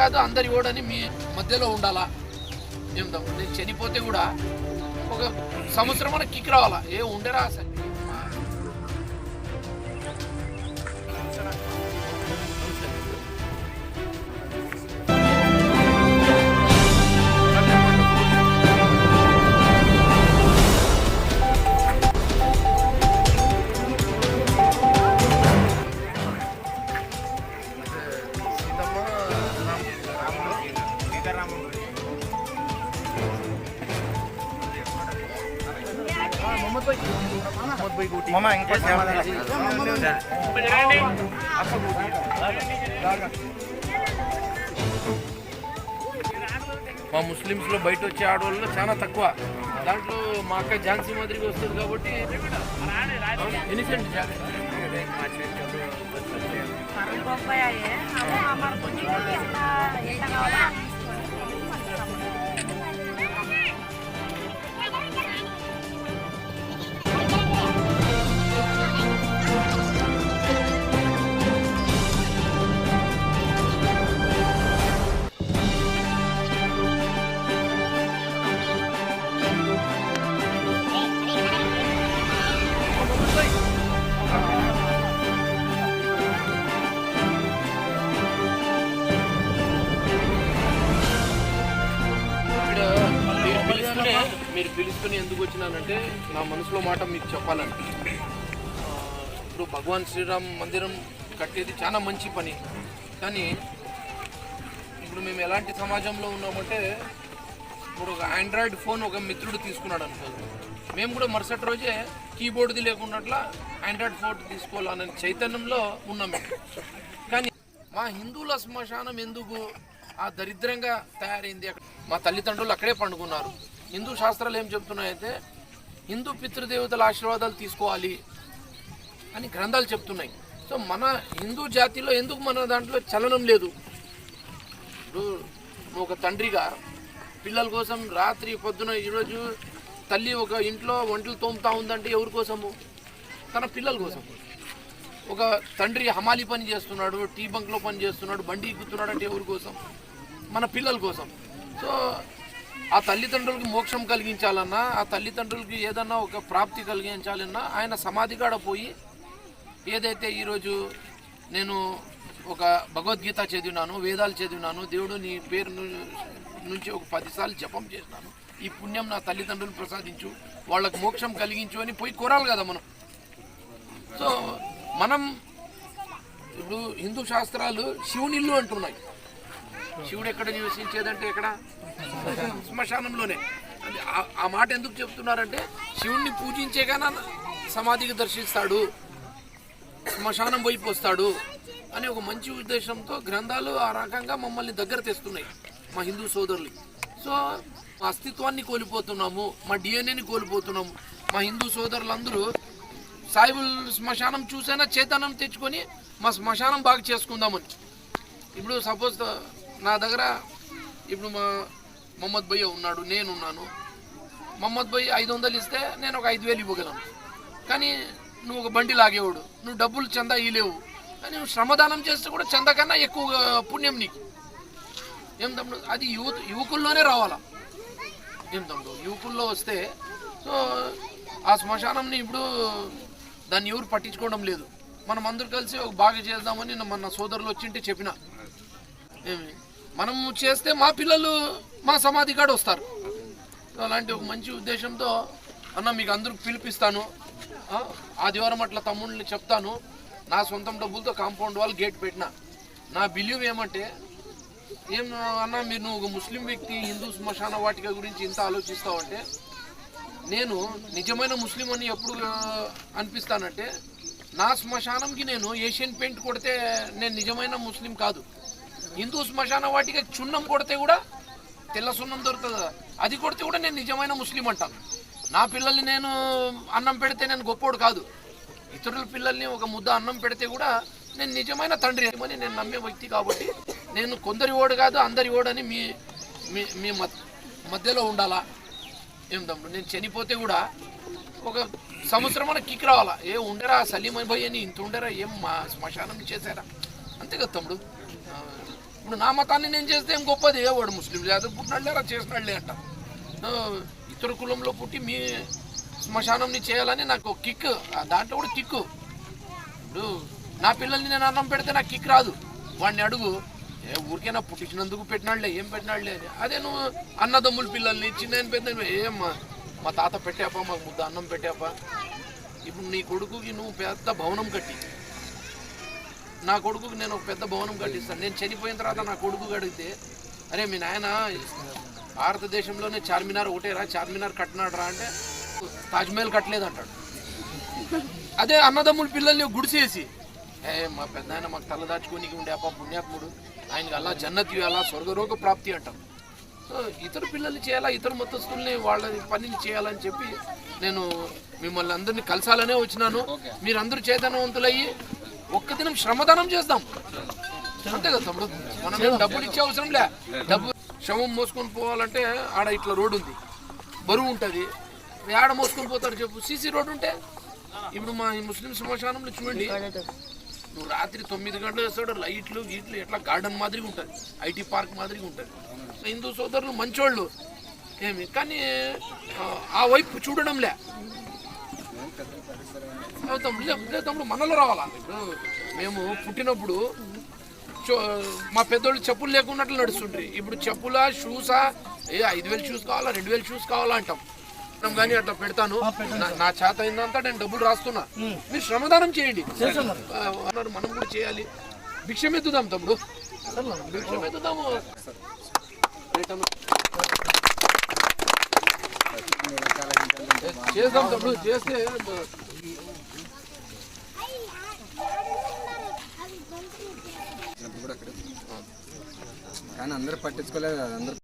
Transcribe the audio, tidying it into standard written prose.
కాదు అందరి ఓడని మీ మధ్యలో ఉండాలా. ఏం తమ్ముడు నేను చనిపోతే కూడా ఒక సంవత్సరం మనకి కిక్ రావాలా. ఏ ఉండరా అసలు. మామ ఇంకో మా ముస్లిమ్స్లో బయట వచ్చే ఆడవాళ్ళు చాలా తక్కువ. దాంట్లో మా అక్క ఝాన్సీ మాదిరిగా వస్తుంది కాబట్టి ఇనిసెంట్ మీరు పిలుచుకుని ఎందుకు వచ్చినానంటే నా మనసులో మాట మీకు చెప్పాలని. ఇప్పుడు భగవాన్ శ్రీరామ్ మందిరం కట్టేది చాలా మంచి పని. కానీ ఇప్పుడు మేము ఎలాంటి సమాజంలో ఉన్నామంటే ఇప్పుడు ఒక ఆండ్రాయిడ్ ఫోన్ ఒక మిత్రుడు తీసుకున్నాడు అనుకోదు, మేము కూడా మరుసటి రోజే కీబోర్డ్ది లేకున్నట్ల ఆండ్రాయిడ్ ఫోన్ తీసుకోవాలనే చైతన్యంలో ఉన్నాం మేము. కానీ మా హిందువుల శ్మశానం ఎందుకు ఆ దరిద్రంగా తయారైంది? మా తల్లిదండ్రులు అక్కడే పండుకున్నారు. హిందూ శాస్త్రాలు ఏం చెప్తున్నాయంటే హిందూ పితృదేవతల ఆశీర్వాదాలు తీసుకోవాలి అని గ్రంథాలు చెప్తున్నాయి. సో మన హిందూ జాతిలో ఎందుకు మన దాంట్లో చలనం లేదు? ఇప్పుడు నువ్వు ఒక తండ్రిగా పిల్లల కోసం రాత్రి పొద్దున ఈరోజు తల్లి ఒక ఇంట్లో వంటలు తోముతా ఉందంటే ఎవరి కోసము? తన పిల్లల కోసం. ఒక తండ్రి హమాలి పని చేస్తున్నాడు, టీ బంక్లో పని చేస్తున్నాడు, బండి ఎక్కుతున్నాడు అంటే ఎవరి కోసం? మన పిల్లల కోసం. సో ఆ తల్లిదండ్రులకి మోక్షం కలిగించాలన్నా, ఆ తల్లిదండ్రులకి ఏదన్నా ఒక ప్రాప్తి కలిగించాలన్నా ఆయన సమాధి కాడ పోయి ఏదైతే ఈరోజు నేను ఒక భగవద్గీత చదివినాను, వేదాలు చదివినాను, దేవుడు నీ పేరు నుంచి ఒక 10 సార్లు జపం చేసినాను, ఈ పుణ్యం నా తల్లిదండ్రులు ప్రసాదించు, వాళ్ళకు మోక్షం కలిగించు అని పోయి కోరాలి కదా మనం. సో మనం ఇప్పుడు హిందూ శాస్త్రాలు శివుని ఇల్లు అంటున్నాయి. శివుడు ఎక్కడ నివసించేదంటే ఎక్కడ? శ్మశానంలోనే. ఆ మాట ఎందుకు చెప్తున్నారంటే శివుణ్ణి పూజించే కన్నా సమాధికి దర్శిస్తాడు, శ్మశానం వైపు వస్తాడు అని ఒక మంచి ఉద్దేశంతో గ్రంథాలు ఆ రకంగా మమ్మల్ని దగ్గర తెస్తున్నాయి మా హిందూ సోదరులు. సో మా అస్తిత్వాన్ని కోల్పోతున్నాము, మా డిఎన్ఏని కోల్పోతున్నాము. మా హిందూ సోదరులందరూ సాయిబుల్ శ్మశానం చూసైనా చేతనం తెచ్చుకొని మా శ్మశానం బాగా చేసుకుందామని. ఇప్పుడు సపోజ్ నా దగ్గర ఇప్పుడు మా మహమ్మద్ భయ్య ఉన్నాడు, నేనున్నాను. మహమ్మద్ భయ్య 500 ఇస్తే నేను ఒక 5000 ఇవ్వగలను. కానీ నువ్వు ఒక బండి లాగేవాడు, నువ్వు డబ్బులు చందా ఇలేవు, కానీ నువ్వు శ్రమదానం చేస్తే కూడా చందా కన్నా ఎక్కువ పుణ్యం నీకు. ఏం తమ్ముడు? అది యువకుల్లోనే రావాలా. ఏం తమ్ముడు? యువకుల్లో వస్తే సో ఆ శ్మశానంని ఇప్పుడు దాన్ని ఎవరు పట్టించుకోవడం లేదు. మనం అందరూ కలిసి ఒక బాగా చేద్దామని మన సోదరులు వచ్చింటే చెప్పిన మనం చేస్తే మా పిల్లలు మా సమాధి కాడ వస్తారు. అలాంటి ఒక మంచి ఉద్దేశంతో అన్న మీకు అందరికి పిలిపిస్తాను, ఆదివారం అట్లా తమ్ముళ్ళని చెప్తాను, నా సొంతం డబ్బులతో కాంపౌండ్ వాల్ గేట్ పెట్టిన. నా బిలీవ్ ఏమంటే ఏం అన్న మీరు నువ్వు ఒక ముస్లిం వ్యక్తి హిందూ శ్మశాన వాటిక గురించి ఇంత ఆలోచిస్తావంటే నేను నిజమైన ముస్లిం అని ఎప్పుడు అనిపిస్తానంటే నా శ్మశానంకి నేను ఏషియన్ పెయింట్ కొడితే నేను నిజమైన ముస్లిం కాదు. హిందూ శ్మశాన వాటికి చున్నం కొడితే కూడా తెల్ల సున్నం దొరుకుతుంది కదా, అది కొడితే కూడా నేను నిజమైన ముస్లిం అంటాను. నా పిల్లల్ని నేను అన్నం పెడితే నేను గొప్పోడు కాదు, ఇతరుల పిల్లల్ని ఒక ముద్ద అన్నం పెడితే కూడా నేను నిజమైన తండ్రి అని నేను నమ్మే వ్యక్తి. కాబట్టి నేను కొందరి ఓడు కాదు అందరి ఓడని మీ మధ్యలో ఉండాలా. ఏం తమ్ముడు నేను చనిపోతే కూడా ఒక సంవత్సరం మనకి కిక్ రావాలా. ఏ ఉండరా సలీం భయ్ అని ఇంత ఉండరా, ఏం మా శ్మశానం చేశారా, అంతే కదా తమ్ముడు. ఇప్పుడు నా మతాన్ని నేను చేస్తే ఏం గొప్పది, వాడు ముస్లిం లేదు పుట్టినాడులే రా చేసినాడులే అంట. ఇతర కులంలో పుట్టి మీ శ్మశానంని చేయాలని నాకు కిక్, దాంట్లో కూడా కిక్కు. ఇప్పుడు నా పిల్లల్ని నేను అన్నం పెడితే నాకు కిక్ రాదు. వాడిని అడుగు, ఊరికైనా పుట్టించినందుకు పెట్టినాడులే, ఏం పెట్టినాడులే అని. అదే నువ్వు అన్నదమ్ముల పిల్లల్ని చిన్న పెద్ద ఏం మా తాత పెట్టాపా, మాకు ముద్ద అన్నం పెట్టాపా. ఇప్పుడు నీ కొడుకుకి నువ్వు పెద్ద భవనం కట్టి, నా కొడుకుకి నేను ఒక పెద్ద భవనం కట్టిస్తాను. నేను చనిపోయిన తర్వాత నా కొడుకు అడిగితే, అరే మీ నాయన భారతదేశంలోనే చార్మినార్ ఒకటేరా, చార్మినార్ కట్టినాడు రా అంటే తాజ్మహల్ కట్టలేదు అంటాడు. అదే అన్నదమ్ముల పిల్లల్ని గుడిసేసి, మా పెద్ద ఆయన మాకు తల దాచుకొని ఉండే అప్ప పుణ్యాత్ముడు, ఆయనకి అలా జన్నతి అలా స్వర్గరోగ ప్రాప్తి అంటాం. ఇతర పిల్లల్ని చేయాలా, ఇతర మతస్థుల్ని వాళ్ళ పనిని చేయాలని చెప్పి నేను మిమ్మల్ని అందరినీ కలసాలనే వచ్చినాను. మీరందరూ చైతన్యవంతులయ్యి ఒక్క దినం శ్రమదానం చేద్దాం, అంతే కదా తమ్ముడు. మనం ఏం డబ్బులు ఇచ్చే అవసరం లే. డబ్బు శవం మోసుకొని పోవాలంటే ఆడ ఇట్లా రోడ్డు ఉంది, బరువు ఉంటుంది, ఆడ మోసుకొని పోతాడు చెప్పు. సీసీ రోడ్డు ఉంటే ఇప్పుడు మా ముస్లిం శ్మశానంలో చూడండి, నువ్వు రాత్రి 9 గంటలు వేస్తాడు, లైట్లు గీట్లు ఎట్లా గార్డెన్ మాదిరిగా ఉంటుంది, ఐటీ పార్క్ మాదిరిగా ఉంటుంది. హిందూ సోదరులు మంచోళ్ళు ఏమి, కానీ ఆ వైపు చూడడంలే. తమ్ముడు మనలో రావాలా. ఇప్పుడు మేము పుట్టినప్పుడు మా పెద్దోళ్ళు చెప్పులు లేకున్నట్లు నడుస్తుండ్రి. ఇప్పుడు చెప్పులా షూసా, 5,000 షూస్ కావాలా, 2,000 షూస్ కావాలా అంటాం. కానీ అట్లా పెడతాను, నా చేత అయిందంతా నేను డబ్బులు రాస్తున్నా, మీరు శ్రమదానం చేయండి అన్నారు. మనం కూడా చేయాలి. భిక్షం ఎత్తుదాం తమ్ముడు, భిక్షం ఎత్తుదాము. చేద్దాం తమ్ముడు, చేస్తే కానీ అందరూ పట్టించుకోలేదు. అందరూ